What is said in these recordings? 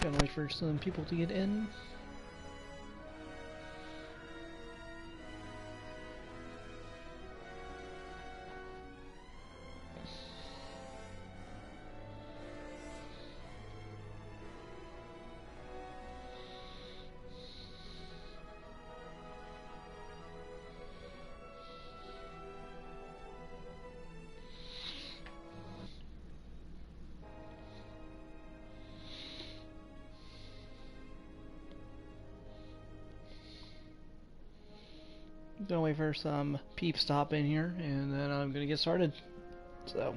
Gonna wait for some people to get in. Gonna wait for some peeps to hop in here, and then I'm gonna get started. So.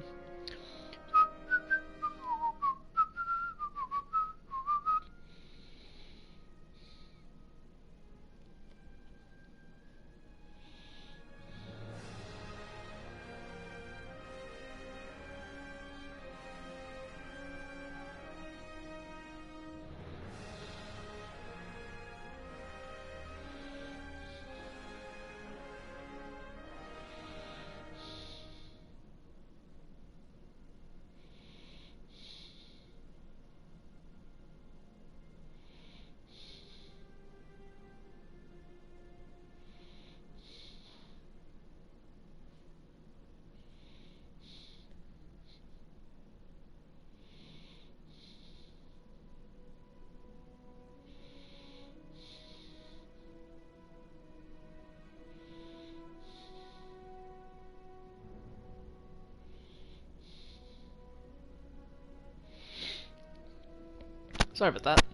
Sorry about that.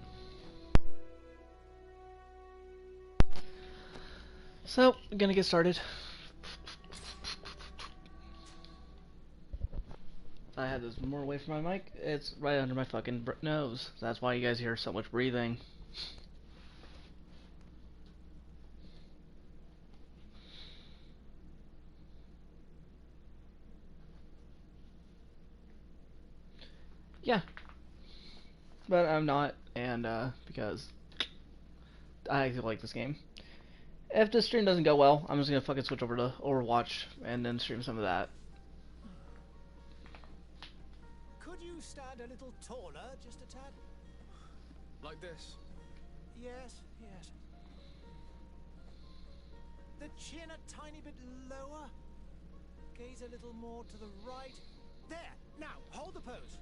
So, I'm gonna get started. I had this more away from my mic. It's right under my fucking nose. That's why you guys hear so much breathing. Yeah. But I'm not, and because I actually like this game. If this stream doesn't go well, I'm just gonna fucking switch over to Overwatch and then stream some of that. Could you stand a little taller, just a tad? Like this? Yes, yes. The chin a tiny bit lower. Gaze a little more to the right. There! Now, hold the pose.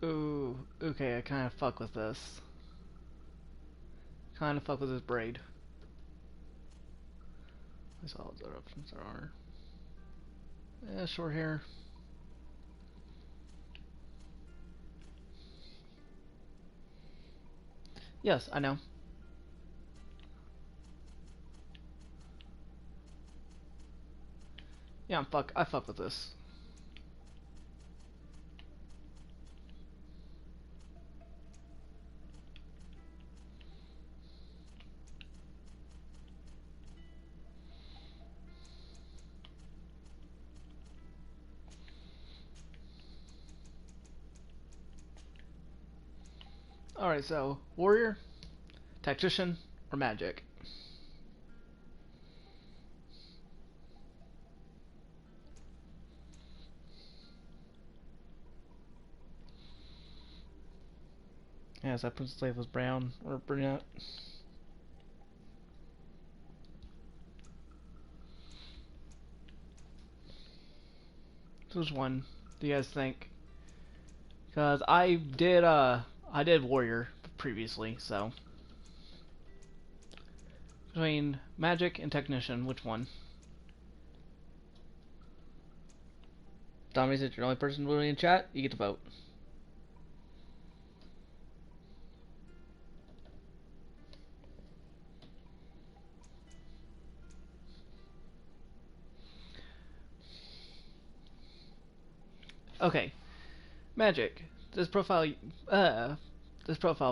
Ooh, okay, I kinda fuck with this. Kinda fuck with this braid. I saw other options there are. Yeah, short hair. Yes, I know. Yeah, I fuck with this. Alright, so warrior, tactician, or magic? Yes, that Princess Leia was brown or brunette. So which one do you guys think? Because I did warrior previously, so between magic and technician, which one? Dominic, since you're the only person really in chat, you get to vote. Okay, magic. This profile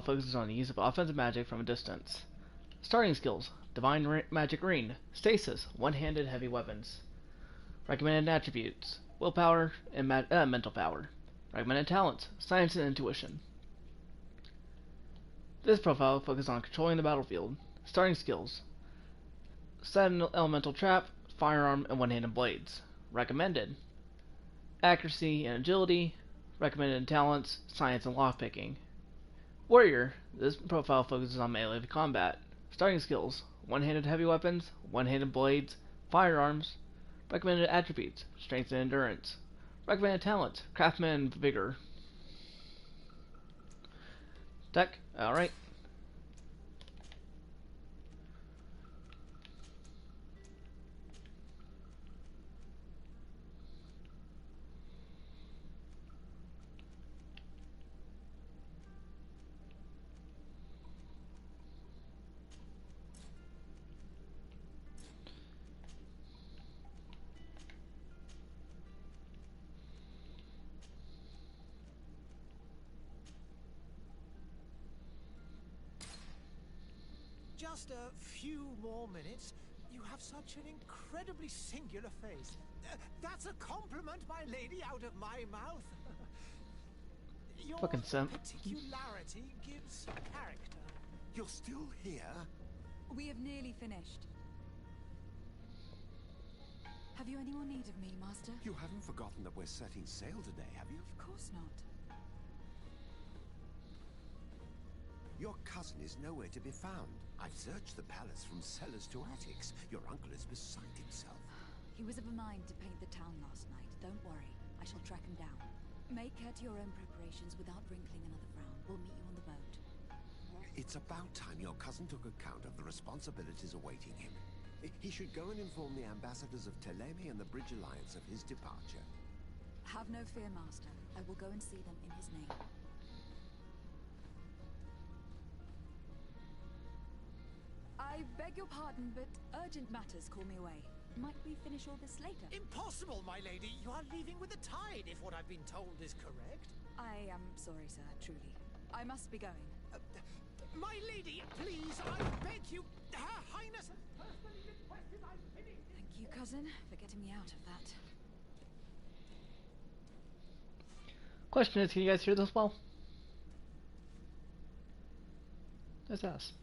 focuses on the use of offensive magic from a distance. Starting skills: Divine Magic Ring, Stasis, one-handed heavy weapons. Recommended attributes: Willpower and mental power. Recommended talents: Science and Intuition. This profile focuses on controlling the battlefield. Starting skills: set an elemental trap, firearm, and one-handed blades. Recommended. Accuracy and agility. Recommended talents, science and lockpicking. Warrior. This profile focuses on melee combat. Starting skills. One-handed heavy weapons, one-handed blades, firearms. Recommended attributes. Strength and endurance. Recommended talents. Craftsman and vigor. Tech. Alright. Just a few more minutes. You have such an incredibly singular face. That's a compliment, my lady, out of my mouth. Your Fucking simp. particularity gives character. You're still here? We have nearly finished. Have you any more need of me, Master? You haven't forgotten that we're setting sail today, have you? Of course not. Your cousin is nowhere to be found. I've searched the palace from cellars to attics. Your uncle is beside himself. He was of a mind to paint the town last night. Don't worry. I shall track him down. Make care to your own preparations without wrinkling another frown. We'll meet you on the boat. It's about time your cousin took account of the responsibilities awaiting him. He should go and inform the ambassadors of Teleme and the Bridge Alliance of his departure. Have no fear, Master. I will go and see them in his name. I beg your pardon, but urgent matters call me away. Might we finish all this later? Impossible, my lady. You are leaving with the tide, if what I've been told is correct. I am sorry, sir, truly. I must be going. My lady, please, I beg you. Her Highness has personally requested I finish. Thank you, cousin, for getting me out of that. Question is, can you guys hear this well? Let's ask.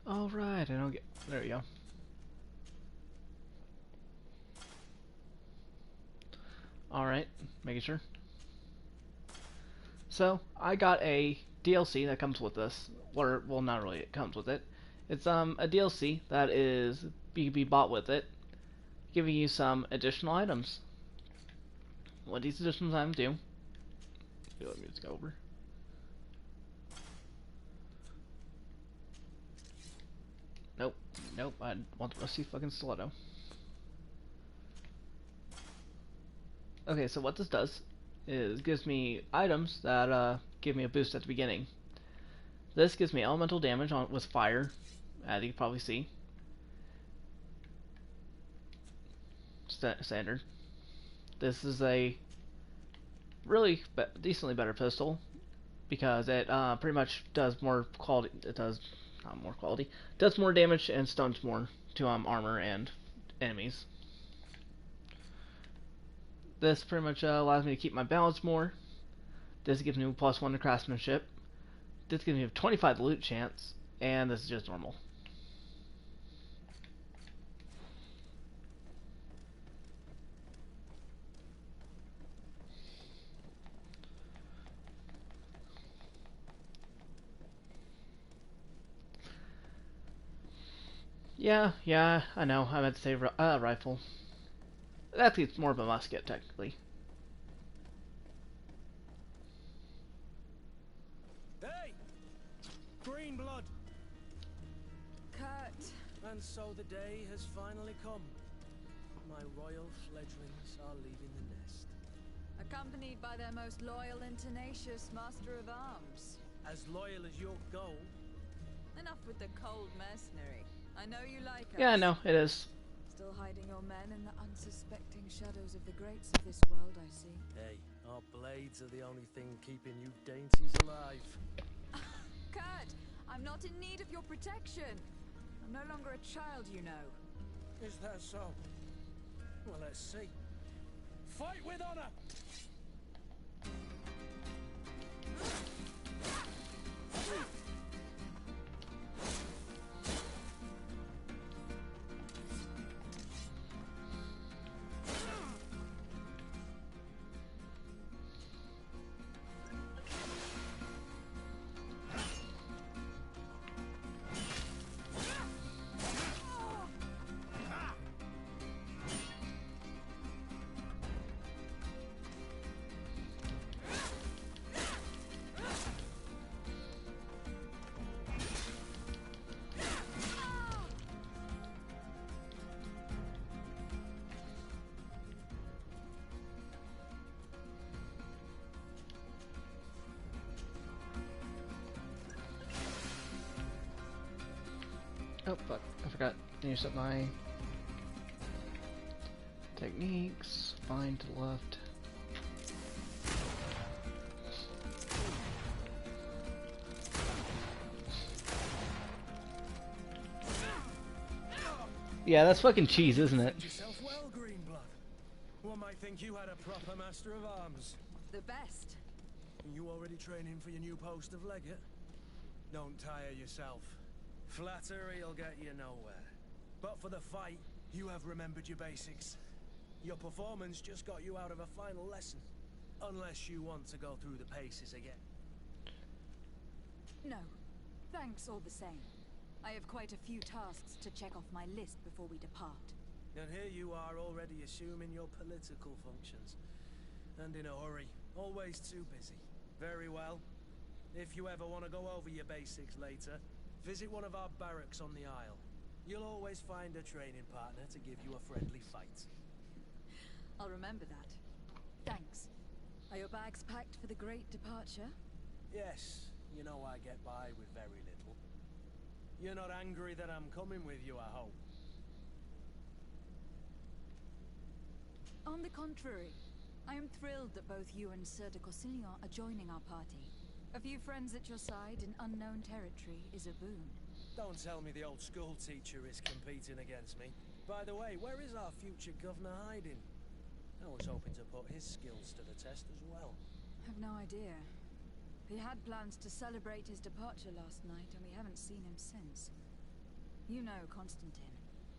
Alright, I don't get... There we go. Alright, making sure. So, I got a DLC that comes with this. Or, well, not really, it comes with it. It's a DLC that is be bought with it, giving you some additional items. What these additional items do... Let me just go over. Nope, nope, I want the rusty fucking stiletto. Okay, so what this does is gives me items that give me a boost at the beginning. This gives me elemental damage with fire, as you can probably see. Standard. This is a really decently better pistol because it pretty much does more quality. It does not more quality. Does more damage and stuns more to armor and enemies. This pretty much allows me to keep my balance more. This gives me a +1 to craftsmanship. This gives me a 25 loot chance, and this is just normal. Yeah, I know. I meant to say rifle. Actually, it's more of a musket, technically. Hey! Green blood! Kurt! And so the day has finally come. My royal fledglings are leaving the nest. Accompanied by their most loyal and tenacious master of arms. As loyal as your gold. Enough with the cold mercenary. I know you like us. Yeah, no, it is. Still hiding your men in the unsuspecting shadows of the greats of this world, I see. Hey, our blades are the only thing keeping you dainties alive. Kurt, I'm not in need of your protection. I'm no longer a child, you know. Is that so? Well, let's see. Fight with honor! Oh fuck, I forgot to use up my techniques. Fine to the left. Yeah, that's fucking cheese, isn't it? Yourself well, Greenblood. One might think you had a proper master of arms. The best. You already training for your new post of legate? Don't tire yourself. Flattery'll get you nowhere. But for the fight, you have remembered your basics. Your performance just got you out of a final lesson. Unless you want to go through the paces again. No. Thanks all the same. I have quite a few tasks to check off my list before we depart. And here you are already assuming your political functions. And in a hurry. Always too busy. Very well. If you ever want to go over your basics later, visit one of our barracks on the Isle. You'll always find a training partner to give you a friendly fight. I'll remember that. Thanks. Are your bags packed for the great departure? Yes, you know I get by with very little. You're not angry that I'm coming with you, I hope. On the contrary, I am thrilled that both you and Sir de Corsillon are joining our party. A few friends at your side in unknown territory is a boon. Don't tell me the old school teacher is competing against me. By the way, where is our future governor hiding? I was hoping to put his skills to the test as well. I've no idea. He had plans to celebrate his departure last night, and we haven't seen him since. You know Constantine.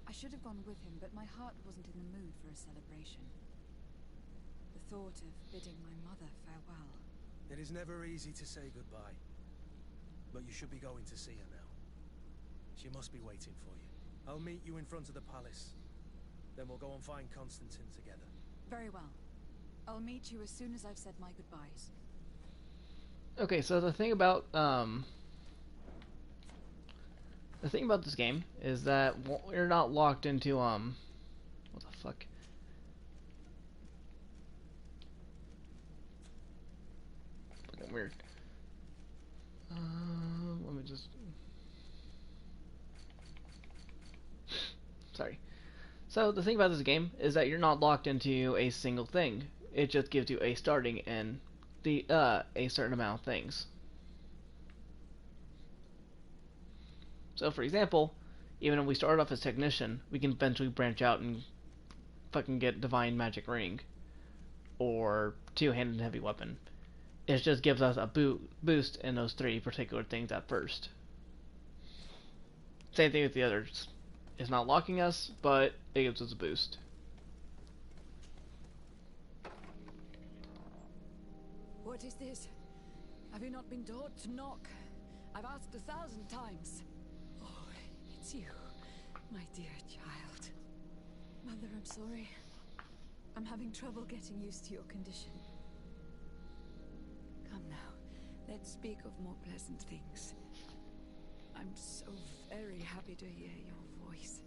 I should have gone with him, but my heart wasn't in the mood for a celebration. The thought of bidding my mother farewell. It is never easy to say goodbye. But you should be going to see her now. She must be waiting for you. I'll meet you in front of the palace. Then we'll go and find Constantine together. Very well. I'll meet you as soon as I've said my goodbyes. Okay, so the thing about this game is that we're not locked into what the fuck? Fucking weird. Let me just. Sorry. So the thing about this game is that you're not locked into a single thing. It just gives you a starting and the a certain amount of things. So for example, even if we start off as technician, we can eventually branch out and fucking get divine magic ring or two-handed heavy weapon. It just gives us a boost in those three particular things at first. Same thing with the others. It's not locking us, but it gives us a boost. What is this? Have you not been taught to knock? I've asked 1,000 times. Oh, it's you, my dear child. Mother, I'm sorry. I'm having trouble getting used to your condition. Come now, let's speak of more pleasant things. I'm so very happy to hear your voice.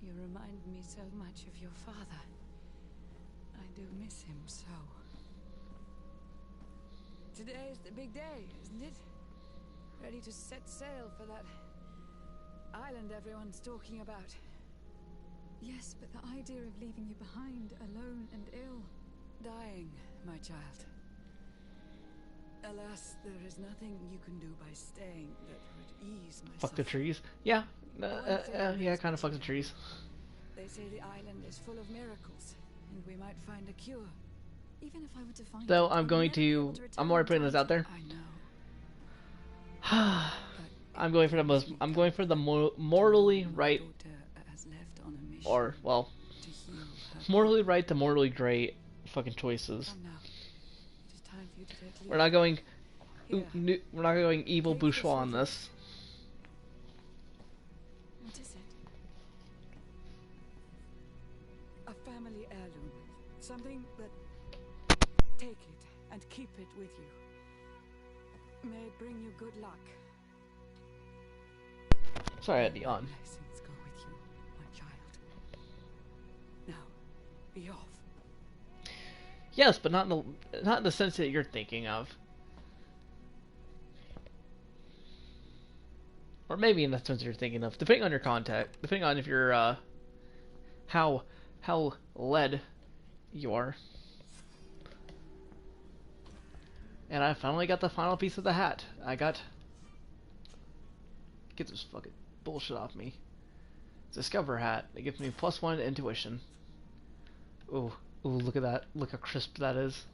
You remind me so much of your father. I do miss him so. Today is the big day, isn't it? Ready to set sail for that island everyone's talking about. Yes, but the idea of leaving you behind, alone and ill. Dying, my child. Alas, there is nothing you can do by staying that would ease my Fuck the suffering. trees. Yeah. Yeah, kind of fuck the trees. They say the island is full of miracles. and we might find a cure. Even if I were to find Though it, I'm I would going never be to, able to return I'm already in putting this time out there. I know. I'm going for the most. I'm going for the morally right, Has left on a mission or well, to heal her. morally right to morally great fucking choices. Come now. It is time for you to take leave. We're not going. Here. We're not going evil Take this bourgeois on with you. this. What is it? A family heirloom. Something that... Take it and keep it with you. May it bring you good luck. Sorry, I had to yawn. Blessings go with you, my child. Now, be off. Yes, but not in the sense that you're thinking of. Or maybe in the sense that you're thinking of, depending on your context, depending on if you're how led you are. And I finally got the final piece of the hat. Get this fucking bullshit off me. Discover hat. It gives me +1 intuition. Ooh, look at that. Look how crisp that is.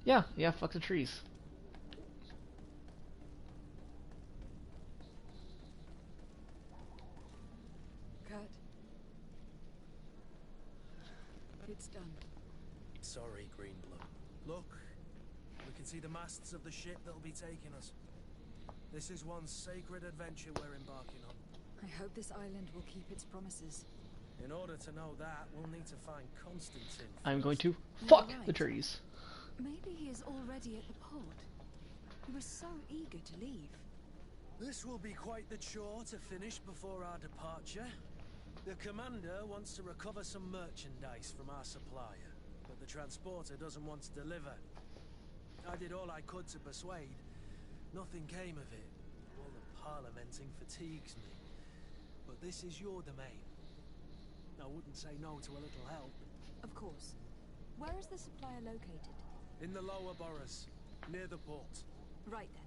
Yeah, fuck the trees. Kurt. It's done. Sorry, Greenblood. Look, we can see the masts of the ship that'll be taking us. This is one sacred adventure we're embarking on. I hope this island will keep its promises. In order to know that, we'll need to find Constantine. I'm going to You're fuck right. the trees. Maybe he is already at the port. He was so eager to leave. This will be quite the chore to finish before our departure. The commander wants to recover some merchandise from our supplier, but the transporter doesn't want to deliver. I did all I could to persuade. Nothing came of it. All the parliamenting fatigues me. But this is your domain. I wouldn't say no to a little help. Of course. Where is the supplier located? In the lower boroughs, near the port. Right then.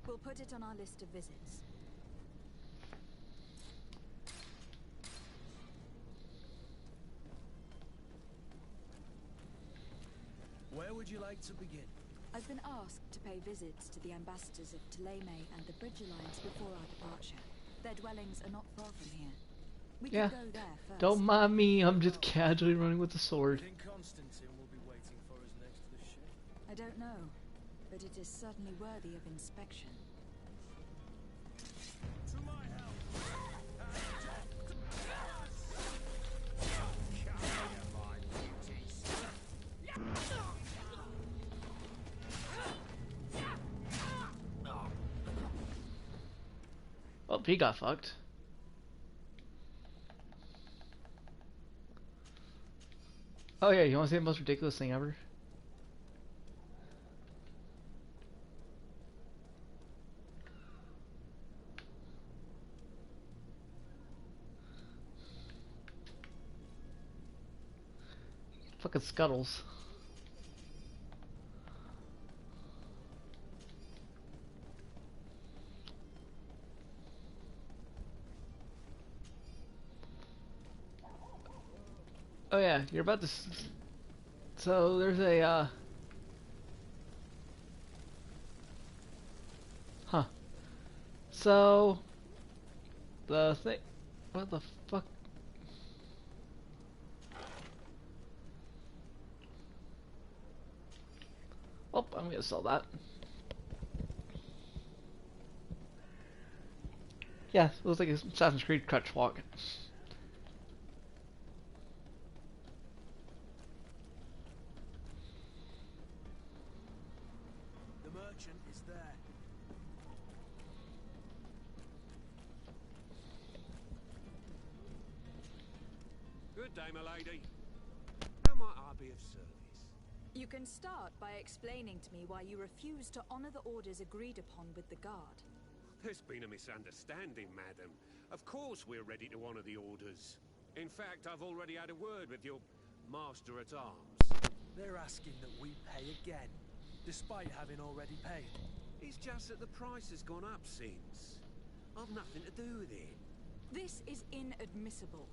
We'll put it on our list of visits. Where would you like to begin? I've been asked to pay visits to the ambassadors of Ptolemy and the Bridge Alliance before our departure. Their dwellings are not far from here. We Yeah. can go there first. Don't mind me, I'm just casually running with the sword. I think Constantine will be waiting for us next to the ship. I don't know, but it is certainly worthy of inspection. To my help! Oh, he got fucked. Oh yeah, you want to see the most ridiculous thing ever? Fucking scuttles. Oh yeah, you're about to. So there's a. Huh. So the thing. What the fuck? Oh, I'm gonna sell that. Yeah, it looks like an Assassin's Creed crutch walk. The merchant is there. Good day, my lady. How might I be of service? You can start by explaining to me why you refuse to honor the orders agreed upon with the guard. There's been a misunderstanding, madam. Of course we're ready to honor the orders. In fact, I've already had a word with your master-at-arms. They're asking that we pay again, despite having already paid. It's just that the price has gone up since. I've nothing to do with it. This is inadmissible.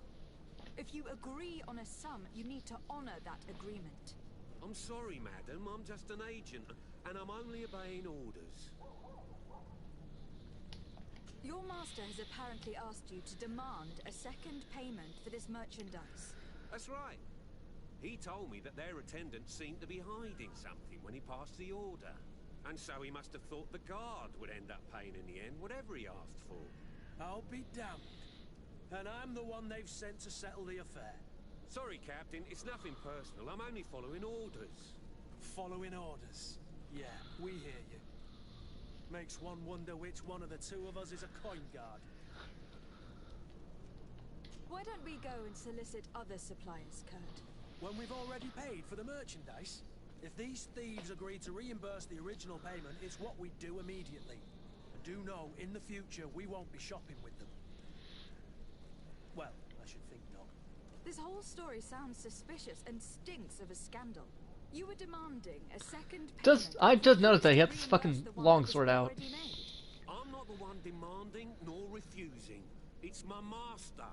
If you agree on a sum, you need to honor that agreement. I'm sorry, madam. I'm just an agent, and I'm only obeying orders. Your master has apparently asked you to demand a second payment for this merchandise. That's right. He told me that their attendant seemed to be hiding something when he passed the order. And so he must have thought the guard would end up paying in the end, whatever he asked for. I'll be damned. And I'm the one they've sent to settle the affair. Sorry, Captain. It's nothing personal. I'm only following orders. Following orders. Yeah, we hear you. Makes one wonder which one of the two of us is a coin guard. Why don't we go and solicit other suppliers, Kurt? When we've already paid for the merchandise? If these thieves agree to reimburse the original payment, it's what we do immediately. And do know, in the future, we won't be shopping with them. Well, I should think not. This whole story sounds suspicious and stinks of a scandal. You were demanding a second payment. I just noticed that he had this fucking longsword out. I'm not the one demanding nor refusing. It's my master.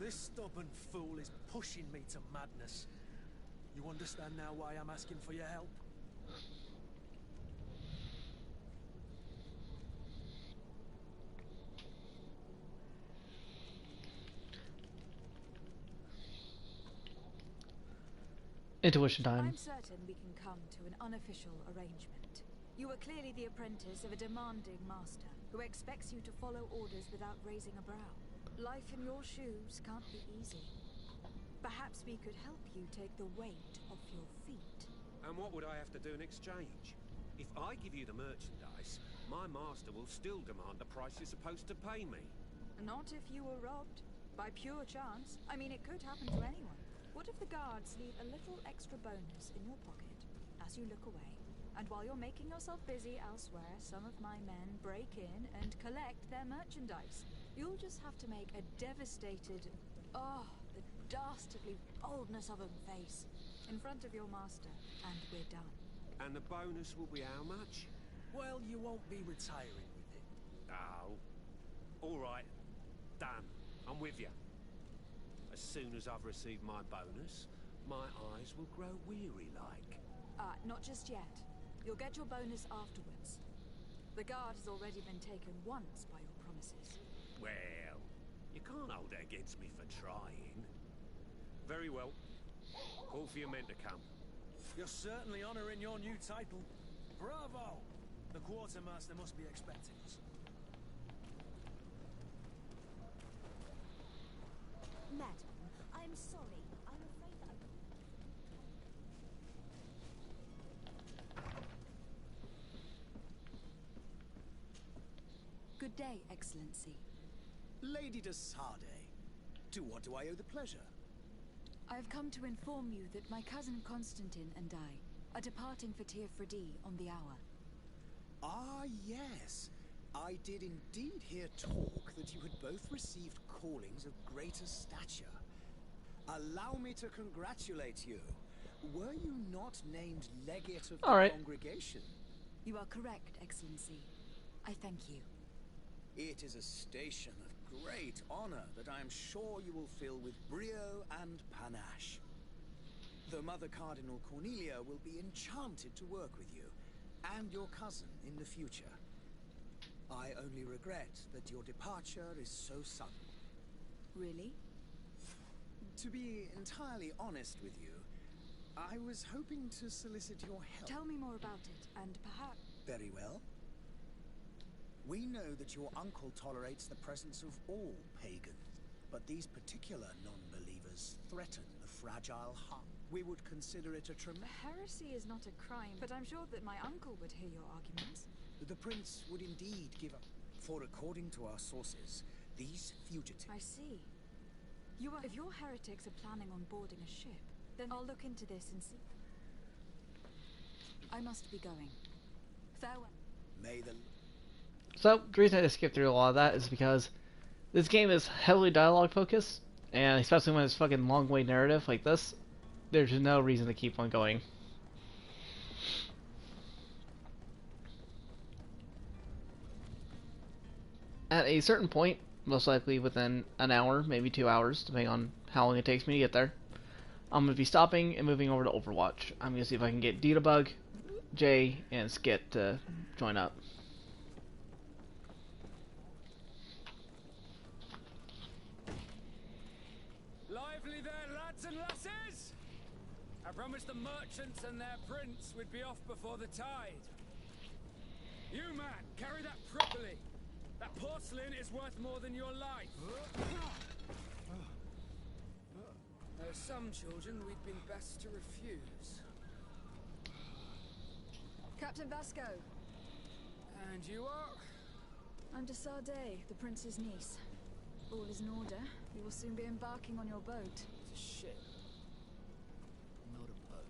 This stubborn fool is pushing me to madness. You understand now why I'm asking for your help? Intuition time. I'm certain we can come to an unofficial arrangement. You are clearly the apprentice of a demanding master who expects you to follow orders without raising a brow. Life in your shoes can't be easy. Perhaps we could help you take the weight off your feet. And what would I have to do in exchange? If I give you the merchandise, my master will still demand the price you're supposed to pay me. Not if you were robbed. By pure chance. I mean, it could happen to anyone. What if the guards leave a little extra bonus in your pocket as you look away? And while you're making yourself busy elsewhere, some of my men break in and collect their merchandise. You'll just have to make a devastated, oh, the dastardly boldness of a face in front of your master, and we're done. And the bonus will be how much? Well, you won't be retiring with it. Oh. All right. Done. I'm with you. As soon as I've received my bonus, my eyes will grow weary-like. Not just yet. You'll get your bonus afterwards. The guard has already been taken once by your promises. Well, you can't hold it against me for trying. Very well. Call for your men to come. You're certainly honoring your new title. Bravo! The quartermaster must be expecting us. Madam, I'm sorry. I'm afraid that Good day, Excellency. Lady de Sade, to what do I owe the pleasure? I have come to inform you that my cousin Constantine and I are departing for Teofredi on the hour. Ah, yes. I did indeed hear talk that you had both received callings of greater stature. Allow me to congratulate you. Were you not named legate of the congregation? You are correct, Excellency. I thank you. It is a station of great honor that I am sure you will fill with brio and panache. The Mother Cardinal Cornelia will be enchanted to work with you, and your cousin in the future. I only regret that your departure is so sudden. Really? To be entirely honest with you, I was hoping to solicit your help. Tell me more about it, and perhaps... Very well. We know that your uncle tolerates the presence of all pagans, but these particular non-believers threaten the fragile heart. We would consider it a tremendous... Heresy is not a crime, but I'm sure that my uncle would hear your arguments. The prince would indeed give up, for according to our sources, these fugitives... I see. If your heretics are planning on boarding a ship, then I'll look into this and see. I must be going. Farewell. May the... So, the reason I skipped through a lot of that is because this game is heavily dialogue focused, and especially when it's fucking long way narrative like this, there's no reason to keep on going. At a certain point, most likely within an hour, maybe 2 hours, depending on how long it takes me to get there. I'm going to be stopping and moving over to Overwatch. I'm going to see if I can get Bug, Jay, and Skit to join up. Lively there, lads and lasses! I promised the merchants and their prince we'd be off before the tide. You, man, carry that properly. That porcelain is worth more than your life. There are some children we'd been best to refuse. Captain Vasco. And you are? I'm de Sade, the prince's niece. All is in order. You will soon be embarking on your boat. It's a ship. Not a boat.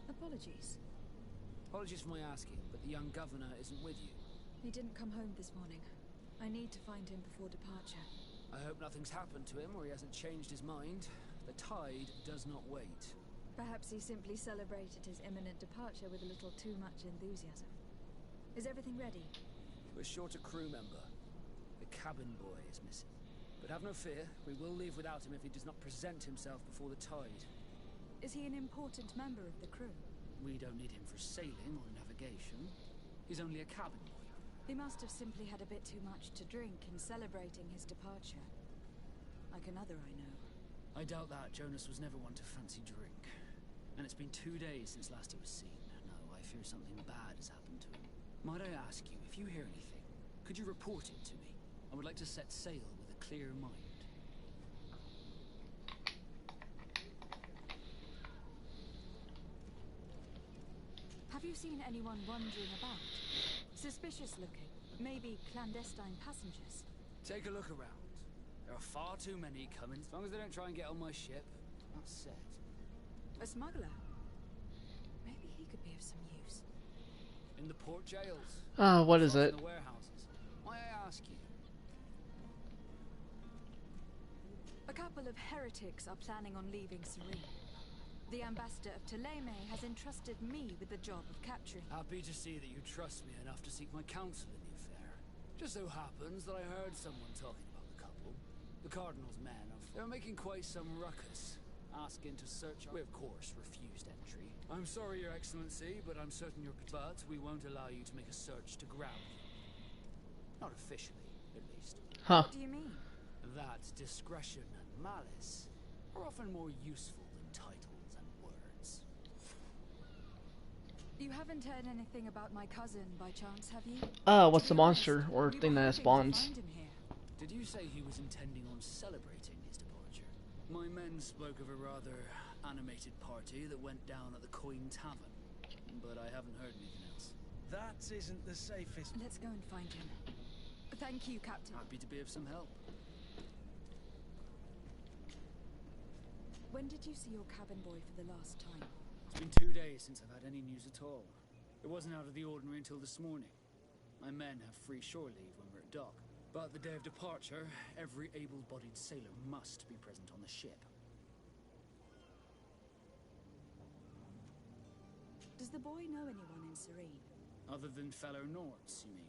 Apologies. Apologies for my asking, but the young governor isn't with you. He didn't come home this morning. I need to find him before departure. I hope nothing's happened to him or he hasn't changed his mind. The tide does not wait. Perhaps he simply celebrated his imminent departure with a little too much enthusiasm. Is everything ready? We're short a crew member. The cabin boy is missing. But have no fear, we will leave without him if he does not present himself before the tide. Is he an important member of the crew? We don't need him for sailing or navigation. He's only a cabin boy. He must have simply had a bit too much to drink in celebrating his departure. Like another I know. I doubt that. Jonas was never one to fancy drink. And it's been 2 days since last he was seen. No, I fear something bad has happened to him. Might I ask you, if you hear anything, could you report it to me? I would like to set sail with a clear mind. Have you seen anyone wandering about? Suspicious looking. Maybe clandestine passengers. Take a look around. There are far too many coming, as long as they don't try and get on my ship. That's said. A smuggler? Maybe he could be of some use. In the port jails. What is it? In the warehouses. Why I ask you? A couple of heretics are planning on leaving Serene. The ambassador of Thélème has entrusted me with the job of capturing. Happy to see that you trust me enough to seek my counsel in the affair. Just so happens that I heard someone talking about the couple. The Cardinal's men. They were making quite some ruckus. Asking to search. We, of course, refused entry. I'm sorry, Your Excellency, but I'm certain you're... But we won't allow you to make a search to grab you. Not officially, at least. Huh. What do you mean? That discretion and malice are often more useful than titles and words. You haven't heard anything about my cousin by chance, have you? What's the monster or thing that spawns? Did you say he was intending on celebrating his departure? My men spoke of a rather animated party that went down at the Coin Tavern, but I haven't heard anything else. That isn't the safest. Let's go and find him. Thank you, Captain. Happy to be of some help. When did you see your cabin boy for the last time? It's been 2 days since I've had any news at all. It wasn't out of the ordinary until this morning. My men have free shore leave when we're at dock. But the day of departure, every able-bodied sailor must be present on the ship. Does the boy know anyone in Serene? Other than fellow Norts, you mean?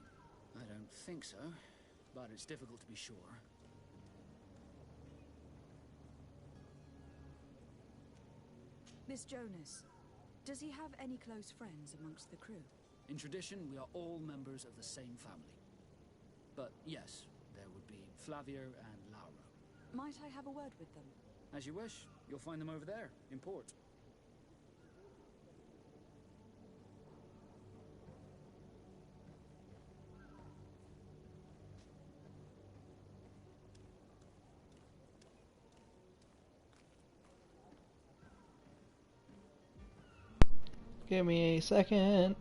I don't think so, but it's difficult to be sure. Miss Jonas, does he have any close friends amongst the crew? In tradition, we are all members of the same family. But yes, there would be Flavio and Lauro. Might I have a word with them? As you wish. You'll find them over there, in port. Give me a second.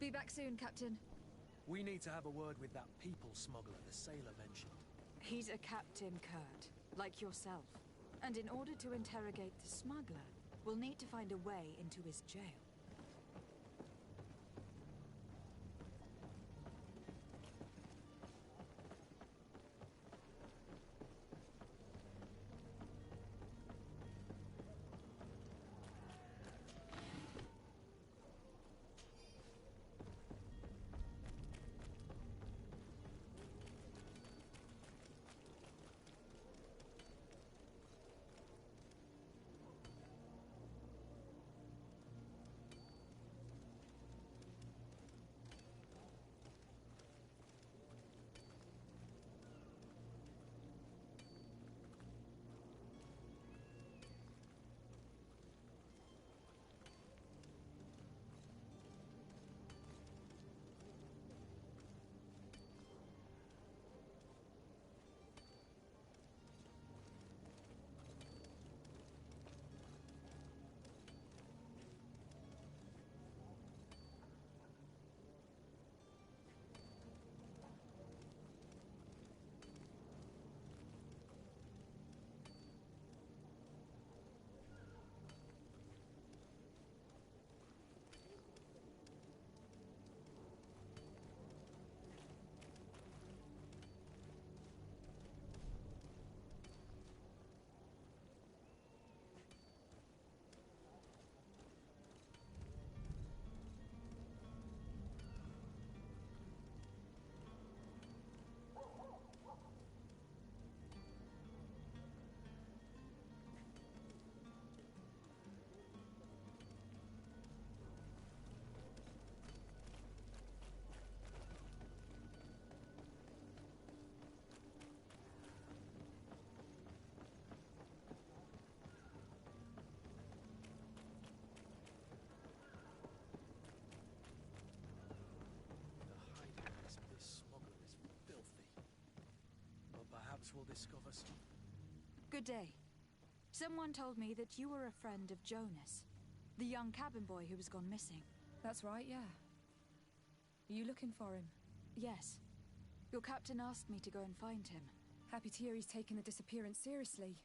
Be back soon, Captain. We need to have a word with that people smuggler the sailor mentioned. He's a Captain Kurt, like yourself. And in order to interrogate the smuggler, we'll need to find a way into his jail. Perhaps we'll discover some. Good day. Someone told me that you were a friend of Jonas, the young cabin boy who was gone missing. That's right, yeah. Are you looking for him? Yes. Your captain asked me to go and find him. Happy to hear he's taken the disappearance seriously.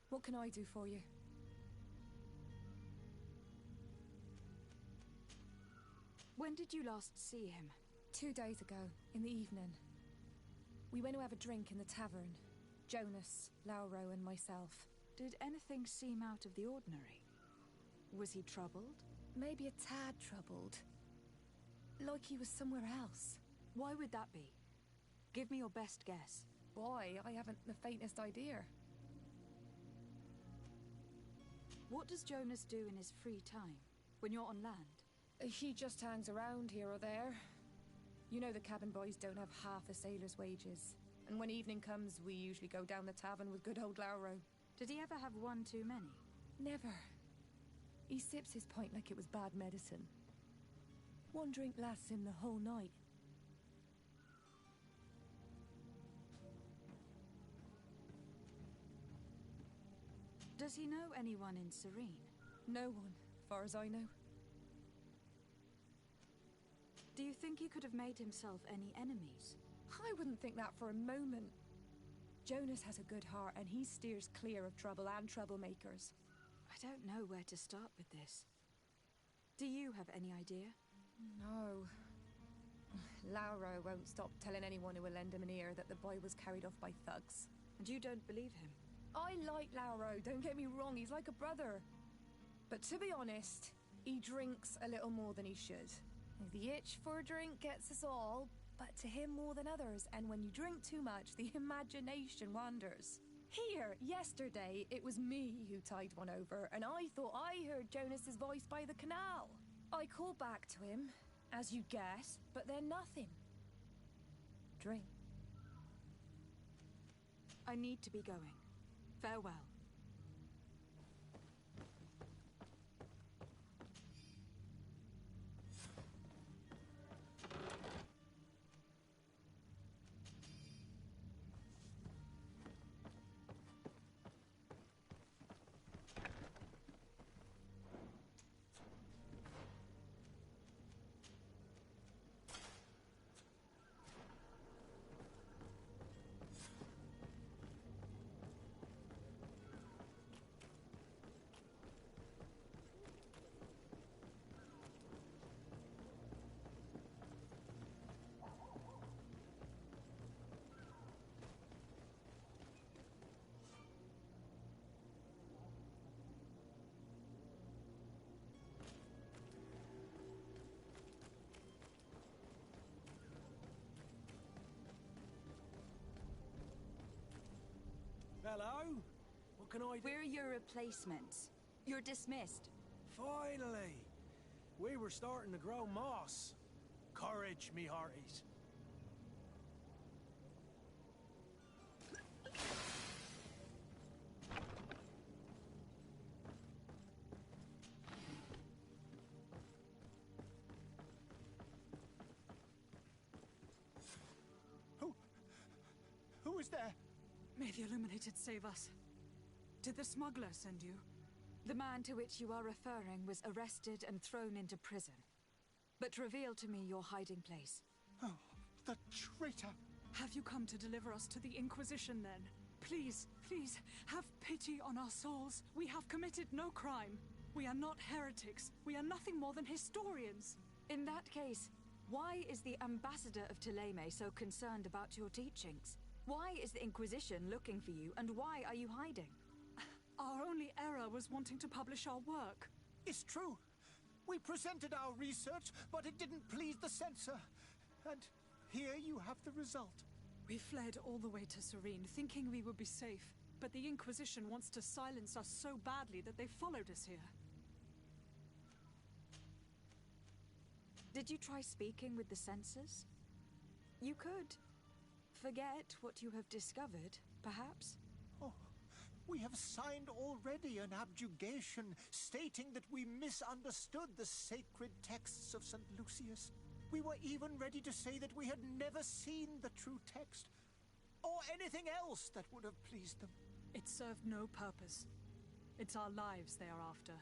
What can I do for you? When did you last see him? 2 days ago, in the evening. We went to have a drink in the tavern. Jonas, Lauro, and myself. Did anything seem out of the ordinary? Was he troubled? Maybe a tad troubled. Like he was somewhere else. Why would that be? Give me your best guess. Boy, I haven't the faintest idea. What does Jonas do in his free time, when you're on land? He just hangs around here or there. You know the cabin boys don't have half the sailors' wages. And when evening comes, we usually go down the tavern with good old Lauro. Did he ever have one too many? Never. He sips his pint like it was bad medicine. One drink lasts him the whole night. Does he know anyone in Serene? No one, far as I know. Do you think he could have made himself any enemies? I wouldn't think that for a moment. Jonas has a good heart and he steers clear of trouble and troublemakers. I don't know where to start with this. Do you have any idea? No. Lauro won't stop telling anyone who will lend him an ear that the boy was carried off by thugs. And you don't believe him? I like Lauro, don't get me wrong, he's like a brother. But to be honest, he drinks a little more than he should. The itch for a drink gets us all, but to him more than others, and when you drink too much, the imagination wanders. Here, yesterday, it was me who tied one over, and I thought I heard Jonas's voice by the canal. I called back to him, as you guess, but then nothing. Drink. I need to be going. Farewell. Hello? What can I do? We're your replacements. You're dismissed. Finally! We were starting to grow moss. Courage, me hearties. Who is there? May the Illuminated save us. Did the smuggler send you? The man to which you are referring was arrested and thrown into prison. But reveal to me your hiding place. Oh, the traitor! Have you come to deliver us to the Inquisition, then? Please, please, have pity on our souls. We have committed no crime. We are not heretics. We are nothing more than historians. In that case, why is the ambassador of Thélème so concerned about your teachings? Why is the Inquisition looking for you, and why are you hiding? Our only error was wanting to publish our work. It's true. We presented our research, but it didn't please the censor. And here you have the result. We fled all the way to Serene, thinking we would be safe. But the Inquisition wants to silence us so badly that they followed us here. Did you try speaking with the censors? You could. Forget what you have discovered, perhaps? Oh, we have signed already an abjugation stating that we misunderstood the sacred texts of St. Lucius. We were even ready to say that we had never seen the true text, or anything else that would have pleased them. It served no purpose. It's our lives they are after.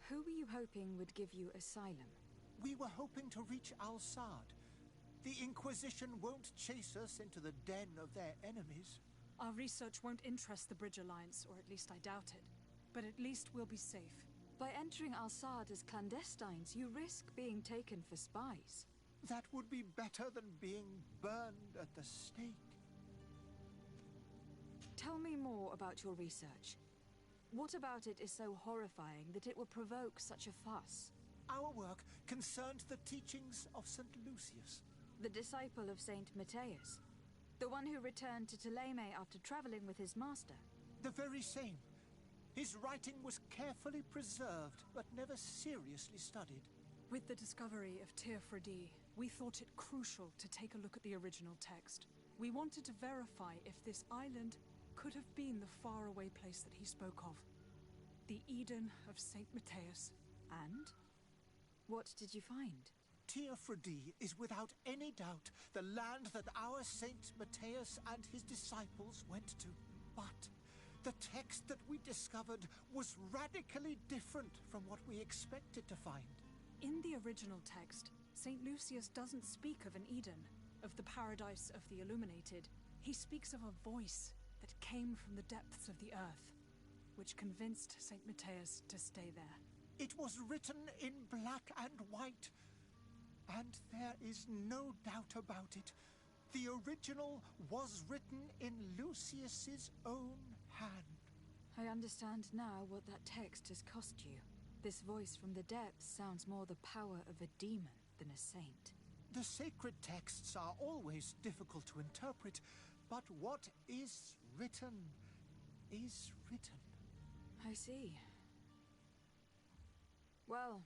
Who were you hoping would give you asylum? We were hoping to reach Al-Sad. The Inquisition won't chase us into the den of their enemies. Our research won't interest the Bridge Alliance, or at least I doubt it. But at least we'll be safe. By entering Al-Sad as clandestines, you risk being taken for spies. That would be better than being burned at the stake. Tell me more about your research. What about it is so horrifying that it will provoke such a fuss? Our work concerned the teachings of St. Lucius. The disciple of Saint Matthias. The one who returned to Thélème after traveling with his master. The very same. His writing was carefully preserved, but never seriously studied. With the discovery of Teofredi, we thought it crucial to take a look at the original text. We wanted to verify if this island could have been the faraway place that he spoke of. The Eden of Saint Matthias. And? What did you find? Teofredi is without any doubt the land that our Saint Matthias and his disciples went to. But the text that we discovered was radically different from what we expected to find. In the original text, St. Lucius doesn't speak of an Eden, of the paradise of the Illuminated. He speaks of a voice that came from the depths of the earth, which convinced St. Matthias to stay there. It was written in black and white, and there is no doubt about it. The original was written in Lucius's own hand. I understand now what that text has cost you. This voice from the depths sounds more the power of a demon than a saint. The sacred texts are always difficult to interpret, but what is written is written. I see. Well,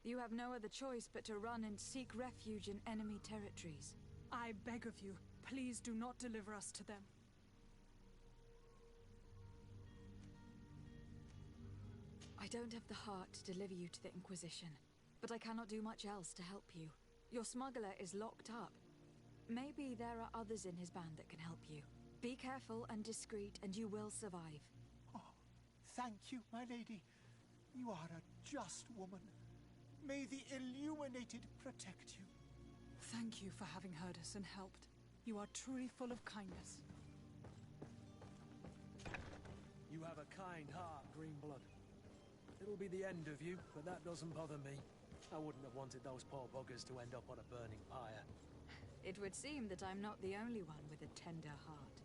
you have no other choice but to run and seek refuge in enemy territories. I beg of you, please do not deliver us to them. I don't have the heart to deliver you to the Inquisition, but I cannot do much else to help you. Your smuggler is locked up. Maybe there are others in his band that can help you. Be careful and discreet, and you will survive. Oh, thank you, my lady. You are a just woman. May the Illuminated protect you. Thank you for having heard us and helped. You are truly full of kindness. You have a kind heart, Greenblood. It'll be the end of you, but that doesn't bother me. I wouldn't have wanted those poor buggers to end up on a burning pyre. It would seem that I'm not the only one with a tender heart.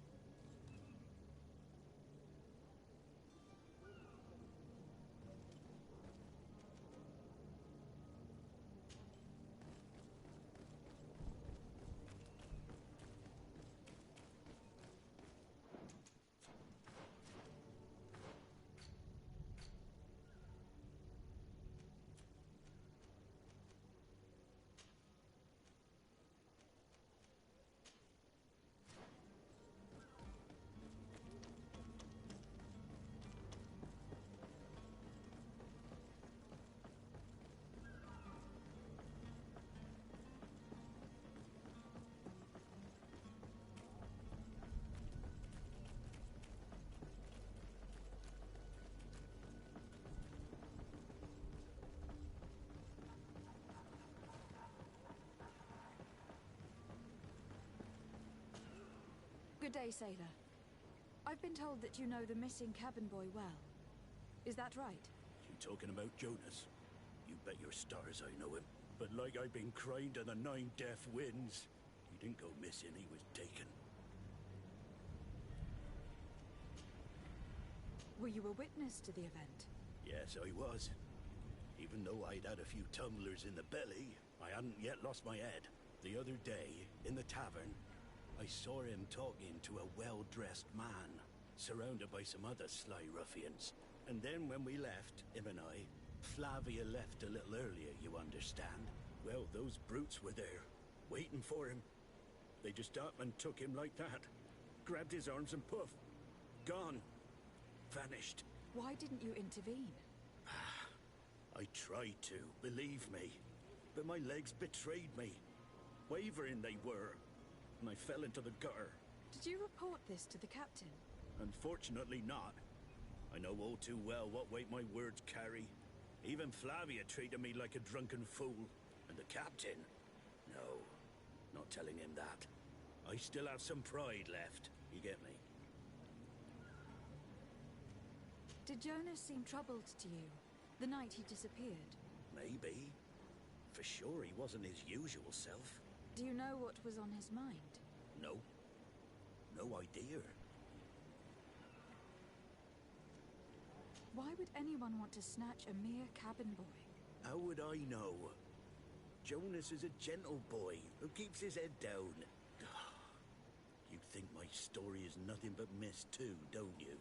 Good day, sailor. I've been told that you know the missing cabin boy well. Is that right? You talking about Jonas? You bet your stars I know him. But like I've been crying to the 9 deaf winds, he didn't go missing, he was taken. Were you a witness to the event? Yes, I was. Even though I'd had a few tumblers in the belly, I hadn't yet lost my head. The other day, in the tavern, I saw him talking to a well-dressed man, surrounded by some other sly ruffians. And then when we left, him and I, Flavia left a little earlier, you understand? Well, those brutes were there, waiting for him. They just up and took him like that. Grabbed his arms and poof, gone. Vanished. Why didn't you intervene? I tried to, believe me. But my legs betrayed me. Wavering they were. And I fell into the gutter. Did you report this to the captain? Unfortunately not. I know all too well what weight my words carry. Even Flavia treated me like a drunken fool. And the captain? No, not telling him that. I still have some pride left. You get me? Did Jonas seem troubled to you the night he disappeared? Maybe. For sure he wasn't his usual self. Do you know what was on his mind? No. No idea. Why would anyone want to snatch a mere cabin boy? How would I know? Jonas is a gentle boy who keeps his head down. You think my story is nothing but mist too, don't you?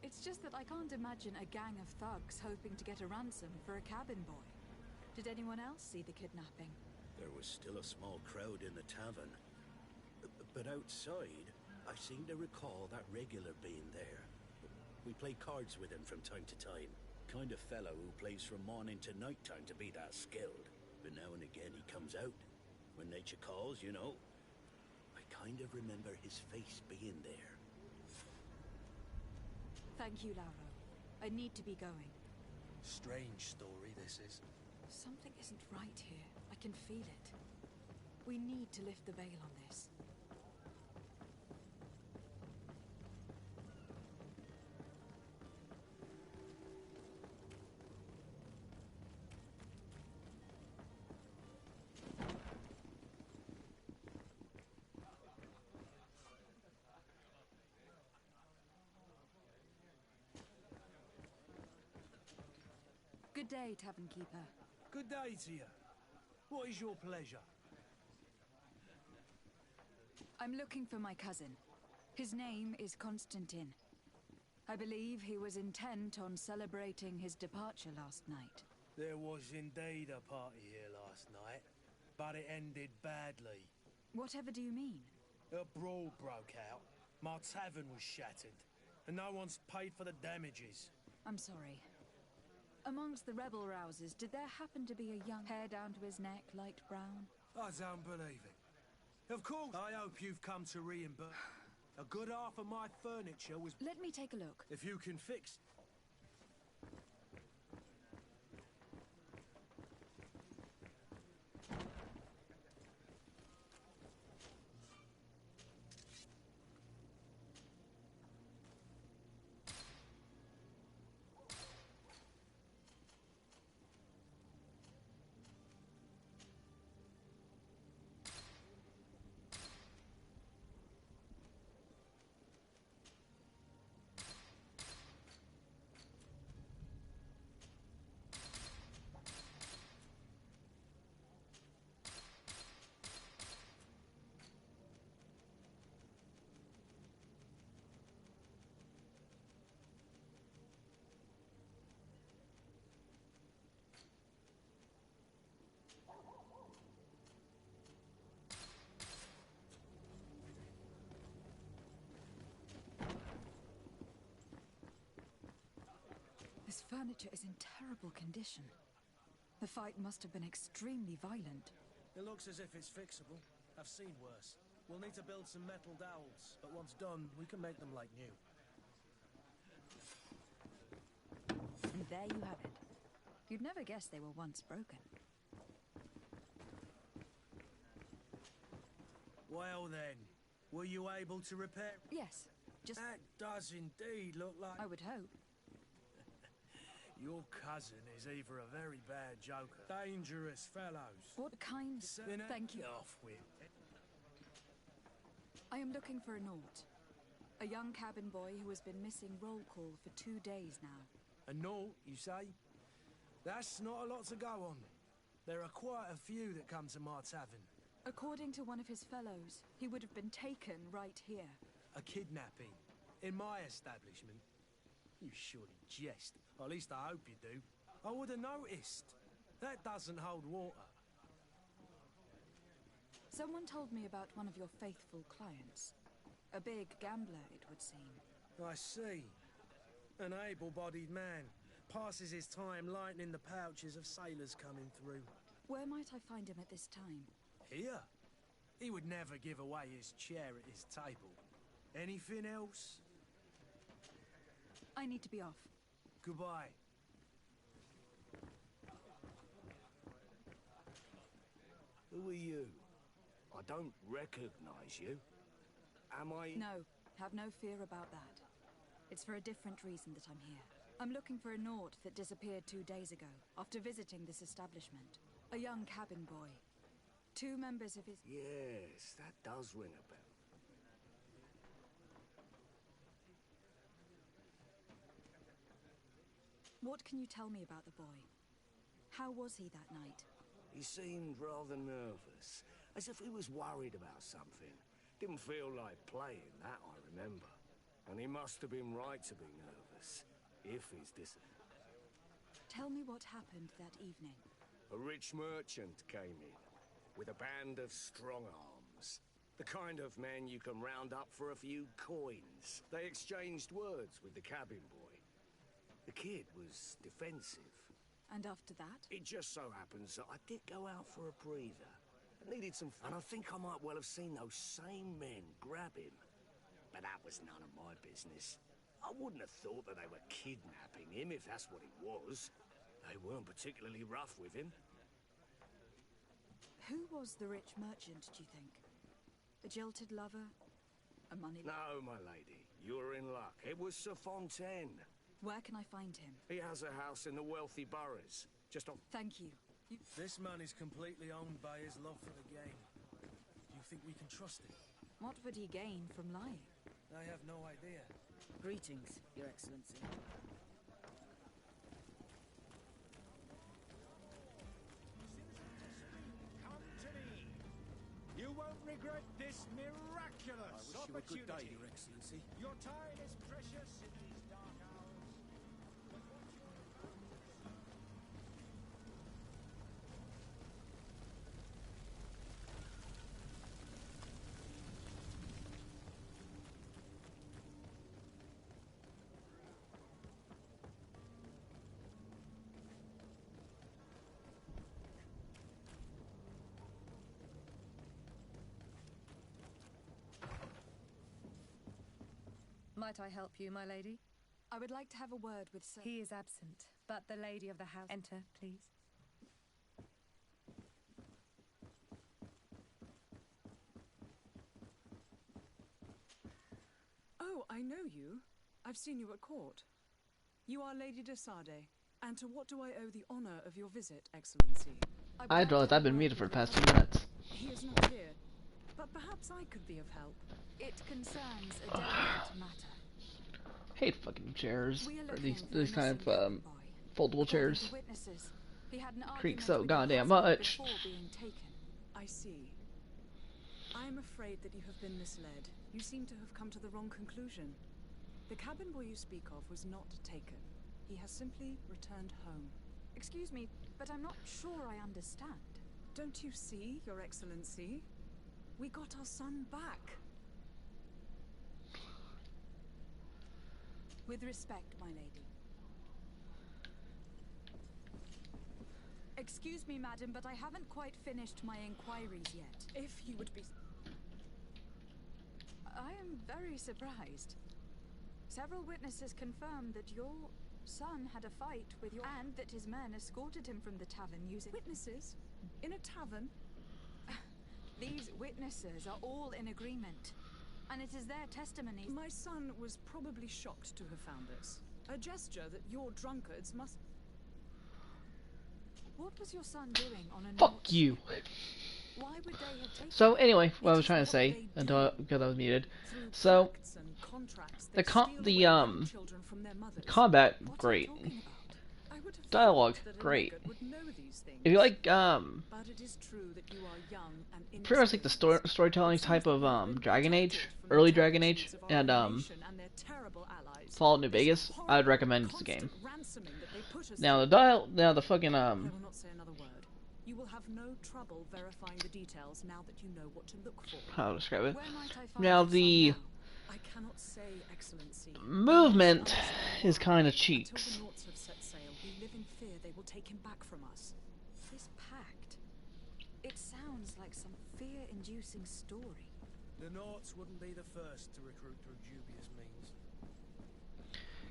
It's just that I can't imagine a gang of thugs hoping to get a ransom for a cabin boy. Did anyone else see the kidnapping? There was still a small crowd in the tavern. But outside, I seem to recall that regular being there. We play cards with him from time to time. Kind of fellow who plays from morning to night time to be that skilled. But now and again he comes out. When nature calls, you know. I kind of remember his face being there. Thank you, Lauro. I need to be going. Strange story, this is. Something isn't right here. I can feel it. We need to lift the veil on this. Good day, Tavern Keeper. Good day to you. What is your pleasure? I'm looking for my cousin. His name is Constantine. I believe he was intent on celebrating his departure last night. There was indeed a party here last night, but it ended badly. Whatever do you mean? A brawl broke out. My tavern was shattered, and no one's paid for the damages. I'm sorry. Amongst the rebel rousers, did there happen to be a young hair down to his neck, light brown? I don't believe it. Of course, I hope you've come to reimburse. A good half of my furniture was... Let me take a look. If you can fix... This furniture is in terrible condition. The fight must have been extremely violent. It looks as if it's fixable. I've seen worse. We'll need to build some metal dowels, but once done, we can make them like new. And there you have it. You'd never guess they were once broken. Well then, Were you able to repair? Yes, just... That does indeed look like... I would hope. Your cousin is either a very bad joker, dangerous fellows. What kind? Thank you. Off with. I am looking for a Naut. A young cabin boy who has been missing roll call for 2 days now. A Naut, you say? That's not a lot to go on. There are quite a few that come to my tavern. According to one of his fellows, he would have been taken right here. A kidnapping? In my establishment? You surely jest. Or at least I hope you do. I would have noticed. That doesn't hold water. Someone told me about one of your faithful clients. A big gambler, it would seem. I see. An able-bodied man. Passes his time lightening the pouches of sailors coming through. Where might I find him at this time? Here? He would never give away his chair at his table. Anything else? I need to be off. Goodbye. Who are you? I don't recognize you. Am I... No, have no fear about that. It's for a different reason that I'm here. I'm looking for a Naut that disappeared 2 days ago, after visiting this establishment. A young cabin boy. 2 members of his... Yes, that does ring a bell. What can you tell me about the boy? How was he that night? He seemed rather nervous, as if he was worried about something. Didn't feel like playing, that I remember. And he must have been right to be nervous, if he's disappointed. Tell me what happened that evening. A rich merchant came in, with a band of strong arms. The kind of men you can round up for a few coins. They exchanged words with the cabin boy. The kid was defensive. And after that? It just so happens that I did go out for a breather. I needed some fun. And I think I might well have seen those same men grab him. But that was none of my business. I wouldn't have thought that they were kidnapping him, if that's what it was. They weren't particularly rough with him. Who was the rich merchant, do you think? A jilted lover? A money... No, my lady. You're in luck. It was Sir Fontaine. Where can I find him? He has a house in the wealthy boroughs. Just on... Thank you. This man is completely owned by his love for the game. Do you think we can trust him? What would he gain from lying? I have no idea. Greetings, Your Excellency. Come to me. You won't regret this miraculous I wish you a good day, opportunity. Your Excellency. Your time is precious in these dark hours. But what Might I help you, my lady? I would like to have a word with Sir... He is absent, but the lady of the house... Enter, please. Oh, I know you. I've seen you at court. You are Lady de Sade. And to what do I owe the honor of your visit, Excellency? I realized I've been muted for the past 2 minutes. He is not here, but perhaps I could be of help. It concerns a delicate matter. Hate fucking chairs. We are Or looking these for a kind of missing boy. foldable According chairs. to witnesses, he had an Creak argument so with goddamn your husband much. before being taken. I see. I am afraid that you have been misled. You seem to have come to the wrong conclusion. The cabin boy you speak of was not taken. He has simply returned home. Excuse me, but I'm not sure I understand. Don't you see, Your Excellency? We got our son back. With respect, my lady. Excuse me, madam, but I haven't quite finished my inquiries yet. If you would be... I am very surprised. Several witnesses confirmed that your son had a fight with your... and that his men escorted him from the tavern using... Witnesses? In a tavern? These witnesses are all in agreement. And it is their testimonies. My son was probably shocked to have found this. A gesture that your drunkards must... What was your son doing on a Fuck you. Why would they have taken So anyway, what I was trying to say because I was muted. So the combat great. Dialogue great. If you like pretty much like the storytelling type of Dragon Age, early Dragon Age, and Fallout New Vegas, I would recommend this game. Now the fucking You will have no trouble verifying the details now that you know what to look for. How to describe it? Now the I cannot say, Excellency. movement is kind of cheeks. Until the Nauts have set sail, we live in fear they will take him back from us. This pact. It sounds like some fear-inducing story. The Nauts wouldn't be the first to recruit through dubious means.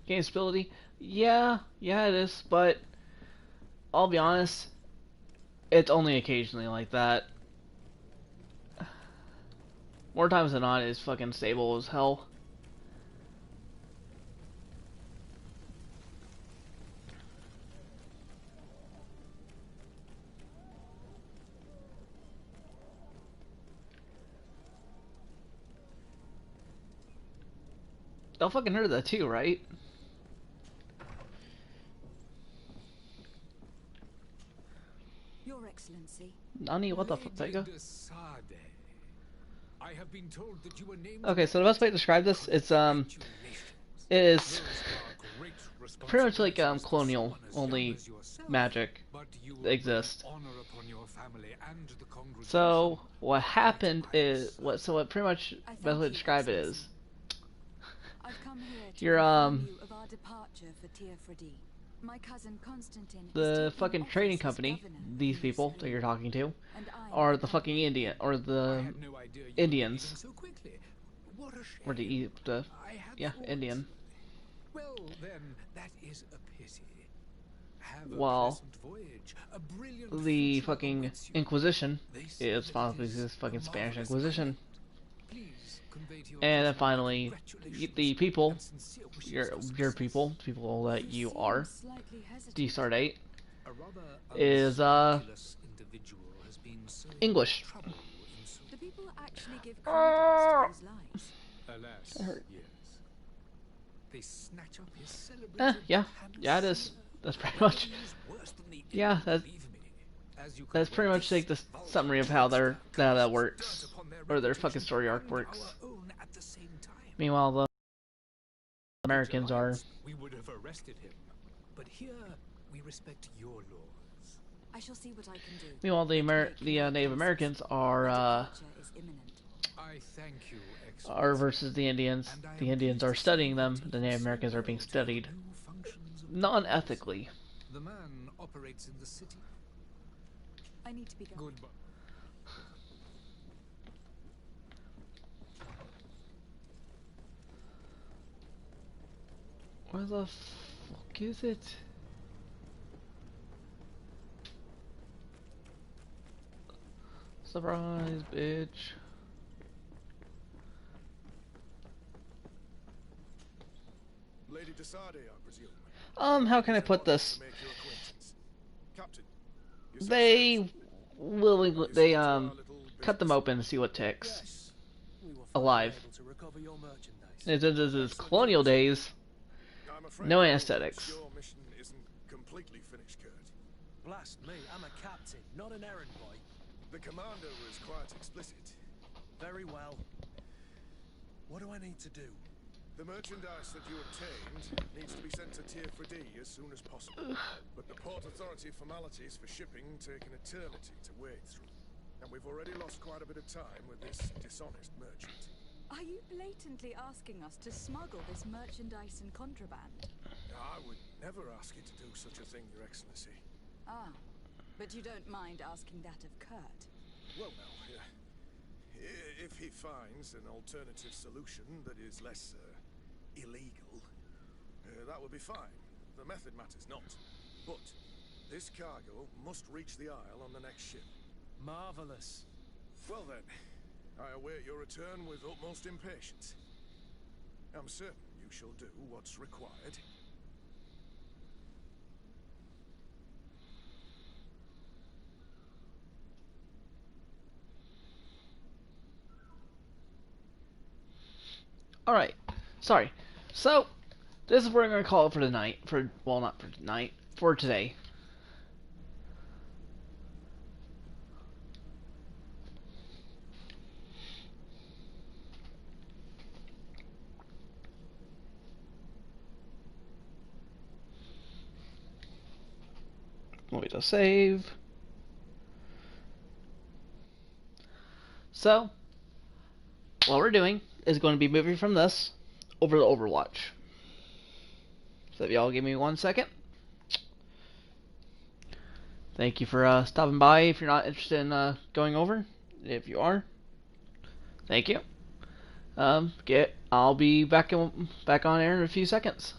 Game stability, yeah, it is, but I'll be honest, it's only occasionally like that. More times than not, it's fucking stable as hell. Y'all fucking heard that too, right? Your Excellency. Nani, what the fuck, Vega? I have been told that you were named. Okay, so the best way to describe this is it is pretty much like colonial, only magic exists. So what happened is what pretty much best way to describe it is you're My cousin Constantine the fucking trading company, these people that you're talking to, are the fucking Indians, or the Indians. Or the Indian. Well, then, that is a pity. Well, the fucking Inquisition is probably this fucking Spanish Inquisition. And then finally, the people, your people, people that you are, the Stardate, is English. Do people actually give credence to these lies? Alas, yes. They snatch up his celebrated Yeah, it is. That's pretty much. Yeah, that's pretty much like the summary of how that works, or their fucking story arc works. Meanwhile, the Americans are. We would have arrested him, but here we respect your laws. I shall see what I can do. Meanwhile, the Native Americans are I thank you, are versus the Indians. The Indians are studying them. The Native Americans are being studied non-ethically. The man operates in the city. I need to be gone. Goodbye. Where the fuck is it? Surprise, bitch. Lady Desade, I presume. How can I put this? Captain, They cut them open to see what ticks. Alive. This is colonial days. No anesthetics. Your mission isn't completely finished, Kurt. Blast me, I'm a captain, not an errand boy. The commander was quite explicit. Very well. What do I need to do? The merchandise that you obtained needs to be sent to Tier 3D as soon as possible. But the Port Authority formalities for shipping take an eternity to wade through. And we've already lost quite a bit of time with this dishonest merchant. Are you blatantly asking us to smuggle this merchandise and contraband? I would never ask you to do such a thing, Your Excellency. Ah, but you don't mind asking that of Kurt? Well, now, if he finds an alternative solution that is less illegal, that would be fine. The method matters not. But this cargo must reach the Isle on the next ship. Marvelous. Well then, I await your return with utmost impatience. I'm certain you shall do what's required. Alright. Sorry. So, this is where I'm going to call it for tonight. Well, not for tonight. For today. Wait to save. So, what we're doing is going to be moving from this over to Overwatch. So if y'all give me 1 second. Thank you for stopping by. If you're not interested in going over, if you are, thank you. I'll be back on air in a few seconds.